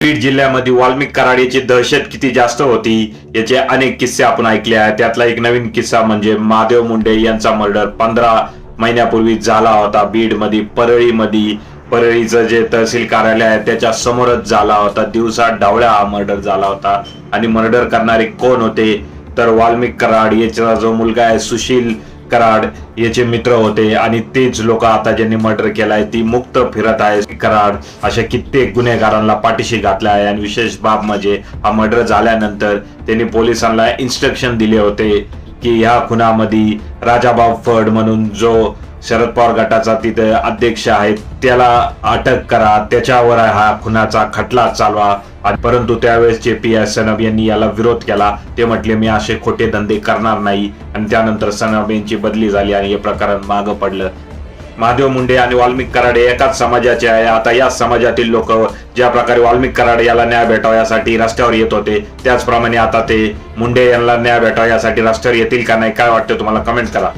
बीड जिल्ह्यामध्ये वाल्मिक कराडची दहशत किती जास्त होती याचे अनेक किस्से आपण ऐकले आहेत. त्यातला एक नवीन किस्सा म्हणजे महादेव मुंडे यांचा मर्डर 15 महिन्यापूर्वी झाला होता. बीड मध्ये परळीचं जे तहसील कार्यालय आहे त्याच्या समोरच झाला होता. दिवसा ढवळ्या हा मर्डर झाला होता. आणि मर्डर करणारे कोण होते तर वाल्मिक कराड याचा जो मुलगा आहे सुशील कराड याचे मित्र होते. आणि तेच लोक आता ज्यांनी मर्डर केलाय ती मुक्त फिरत आहे. कराड अशा कित्येक गुन्हेगारांना पाठीशी घातले आहे. आणि विशेष बाब म्हणजे हा मर्डर झाल्यानंतर त्यांनी पोलिसांना इन्स्ट्रक्शन दिले होते की ह्या खुनामध्ये राजाभाऊ फड म्हणून जो शरद पवार गटाचा तिथे अध्यक्ष आहे त्याला अटक करा, त्याच्यावर हा खुनाचा खटला चालवा. परंतु त्यावेळेसचे पी.आय. सनब यांनी याला विरोध केला. ते म्हटले मी असे खोटे धंदे करणार नाही. आणि त्यानंतर सनब यांची बदली झाली आणि हे प्रकरण मागं पडलं. महादेव मुंडे आणि वाल्मिक कराड एकाच समाजाचे आहे. आता या समाजातील लोक ज्या प्रकारे वाल्मिक कराड याला न्याय भेटावा यासाठी रस्त्यावर येत होते त्याचप्रमाणे आता ते मुंडे यांना न्याय भेटावा यासाठी रस्त्यावर येतील का नाही काय वाटतं तुम्हाला कमेंट करा.